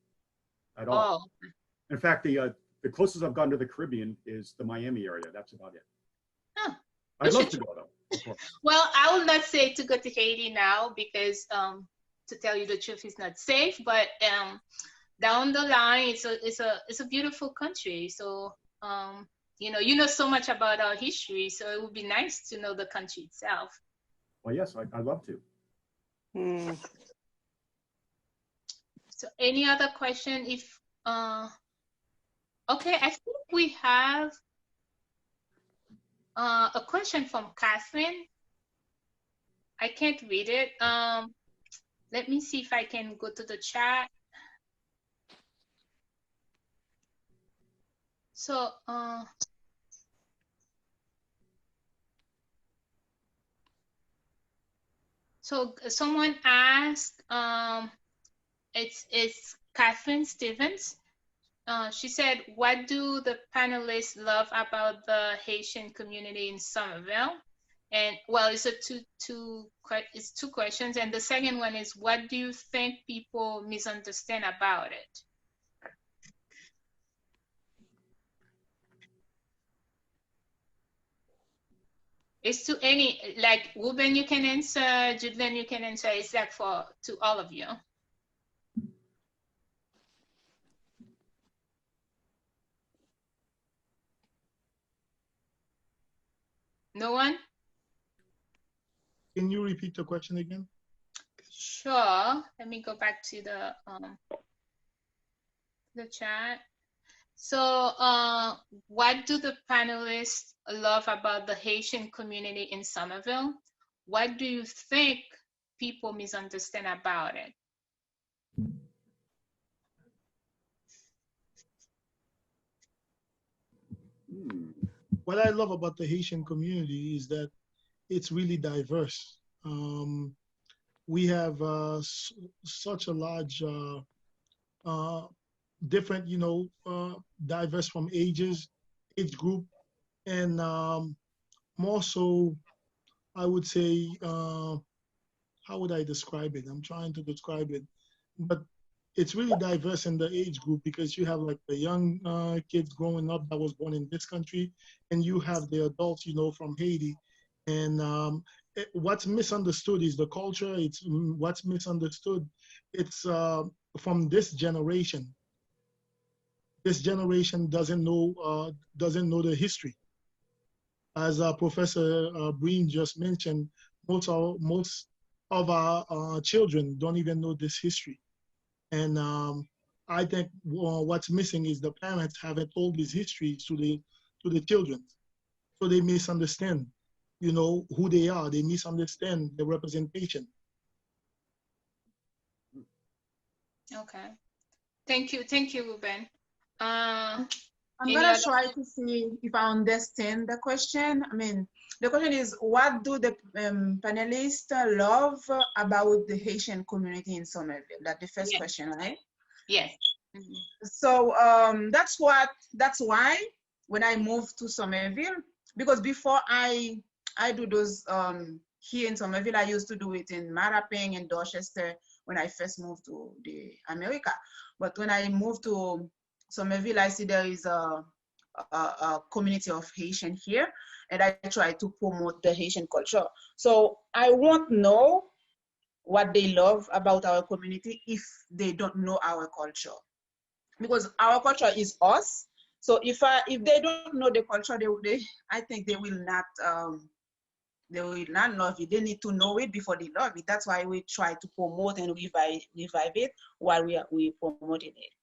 at all. Oh. In fact, the closest I've gone to the Caribbean is the Miami area. That's about it. Oh, I'd love to go though. Of course. Well, I will not say to go to Haiti now because to tell you the truth, it's not safe. But down the line, it's a beautiful country. So you know so much about our history, so it would be nice to know the country itself. Well, yes, I'd love to. So any other question? If okay, I think we have a question from Catherine. I can't read it. Let me see if I can go to the chat. So someone asked, it's Catherine Stevens. She said, what do the panelists love about the Haitian community in Somerville? And well, it's two questions. And the second one is, what do you think people misunderstand about it? It's to any, like Ruben, you can answer, Judelande, you can answer. It's like to all of you. No one? Can you repeat the question again? Sure. Let me go back to the chat. So what do the panelists love about the Haitian community in Somerville? What do you think people misunderstand about it? What I love about the Haitian community is that it's really diverse. We have such a large, different, diverse from age group, and more so, I would say, how would I describe it? I'm trying to describe it, but it's really diverse in the age group because you have like the young kids growing up that was born in this country, and you have the adults, from Haiti. And what's misunderstood is the culture. It's what's misunderstood. It's from this generation. This generation doesn't know the history. As Professor Breen just mentioned, most of our children don't even know this history. And I think what's missing is the parents haven't told this history to the children, so they misunderstand, who they are. They misunderstand the representation. Okay, thank you, Ruben. I'm gonna try to see if I understand the question. I mean, the question is, what do the panelists love about the Haitian community in Somerville? That's the first question, right? Yes. So that's why when I moved to Somerville, because before I do those here in Somerville, I used to do it in Marapeng and Dorchester when I first moved to the America. But when I moved to Somerville, I see there is a community of Haitian here, and I try to promote the Haitian culture. So I won't know what they love about our community if they don't know our culture, because our culture is us. So if they don't know the culture, I think they will not love it. They need to know it before they love it. That's why we try to promote and revive it while we promoting it.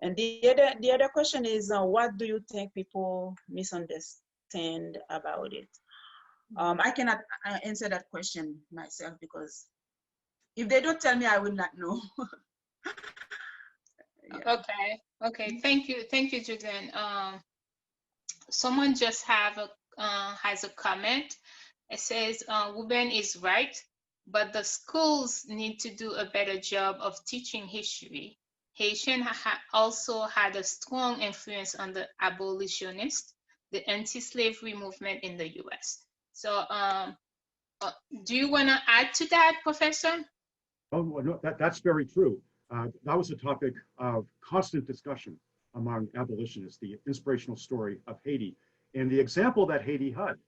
And the other question is, what do you think people misunderstand about it? I cannot answer that question myself, because if they don't tell me, I will not know. Yeah. Okay. Thank you, Judelande. Someone just has a comment. It says, Ruben is right, but the schools need to do a better job of teaching history. Haitian also had a strong influence on the abolitionists, the anti-slavery movement in the U.S. So do you want to add to that, Professor? Oh, no, that's very true. That was a topic of constant discussion among abolitionists, the inspirational story of Haiti. And the example that Haiti had,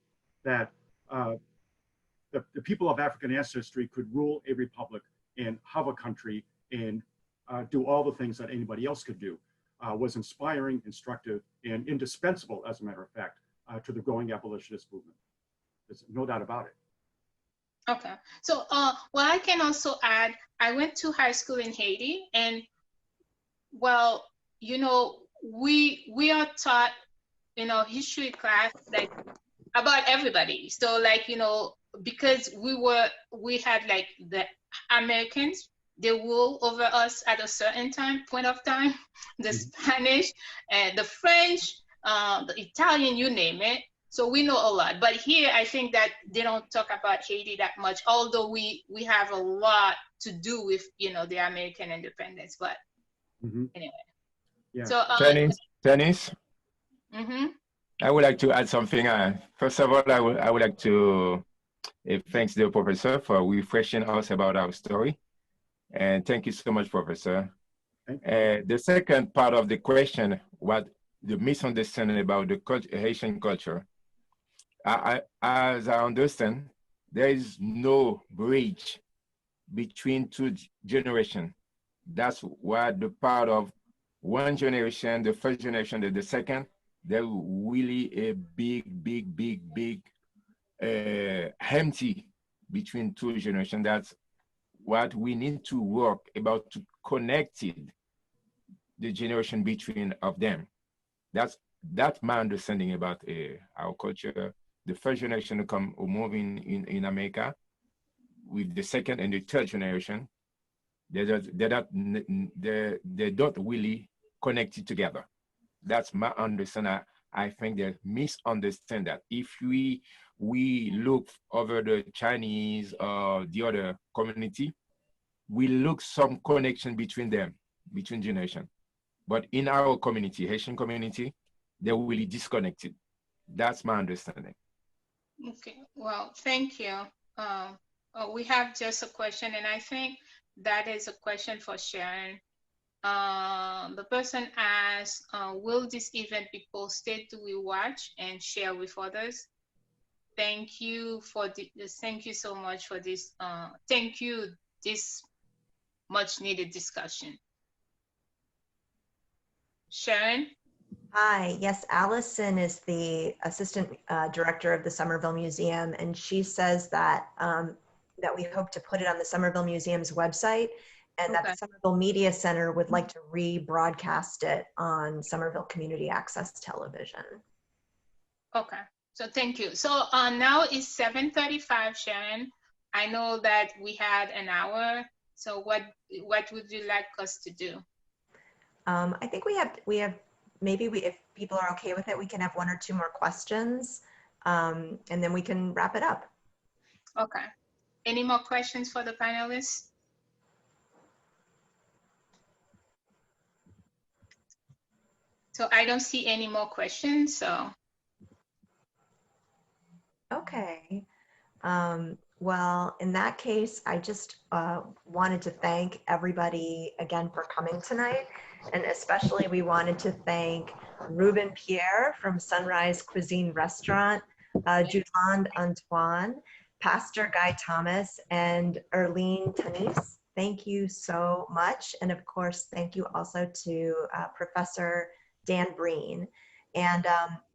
that the people of African ancestry could rule a republic and have a country and do all the things that anybody else could do was inspiring, instructive, and indispensable, as a matter of fact, to the growing abolitionist movement. There's no doubt about it. Okay, so well, I can also add, I went to high school in Haiti, and well, you know, we are taught in our history class like about everybody. So like, you know, because we had like the Americans, they rule over us at a certain point of time, the Spanish and the French, the Italian, you name it. So we know a lot, but here I think that they don't talk about Haiti that much, although we have a lot to do with, you know, the American independence, but anyway. Yeah. So Tanice, I would like to add something. First of all, I would like to thank the professor for refreshing us about our story. And thank you so much, Professor. The second part of the question, what the misunderstanding about the Haitian culture, as I understand, there is no bridge between two generations. That's why the part of one generation, the first generation, the second, there's really a big empty between two generations. That's what we need to work about to connect the generation between of them. That's my understanding about our culture. The first generation to come moving in America, with the second and the third generation, they don't really connect it together. That's my understanding. I think they misunderstand that. If we look over the Chinese or the other community, we look some connection between them, between generations. But in our community, Haitian community, they're really disconnected. That's my understanding. Okay, well, thank you. We have just a question, and I think that is a question for Sharon. The person asked, will this event be posted to rewatch and share with others? Thank you for this. Thank you so much for this. Thank you, this much needed discussion. Sharon? Hi, yes, Allison is the assistant director of the Somerville Museum, and she says that that we hope to put it on the Somerville Museum's website, and that the Somerville Media Center would like to rebroadcast it on Somerville Community Access Television. Okay, so thank you. So now it's 7:35, Sharon. I know that we had an hour, so what would you like us to do? I think we have maybe if people are okay with it, we can have one or two more questions, and then we can wrap it up. Okay. Any more questions for the panelists? So I don't see any more questions, so. Okay. Well, in that case, I just wanted to thank everybody again for coming tonight. And especially we wanted to thank Ruben Pierre from Sunrise Cuisine Restaurant, Judelande Antoine, Pastor Guy Thomas, and Erline Tanice. Thank you so much. And of course, thank you also to Professor Dan Breen. And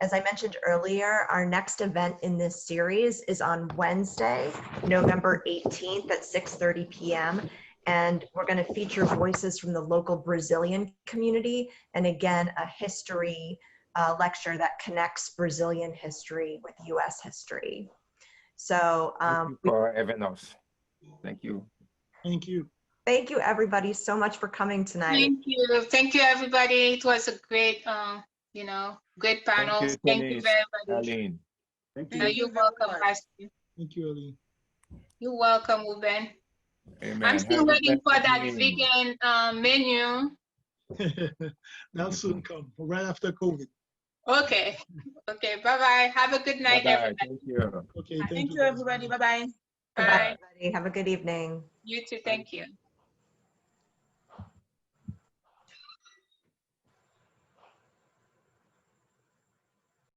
as I mentioned earlier, our next event in this series is on Wednesday, November 18th at 6:30 p.m. And we're going to feature voices from the local Brazilian community. And again, a history lecture that connects Brazilian history with U.S. history. So thank you for having us. Thank you. Thank you. Thank you, everybody, so much for coming tonight. Thank you. Thank you, everybody. It was a great, you know, great panel. Thank you very much. Arlene. Thank you. You're welcome, Pastor. Thank you, Erline. You're welcome, Ruben. Amen. I'm still waiting for that vegan menu. That'll soon come, right after COVID. Okay. Okay. Bye-bye. Have a good night, everybody. Thank you. Okay, Thank you, everybody. Bye-bye. Bye. Everybody, have a good evening. You too. Thank you.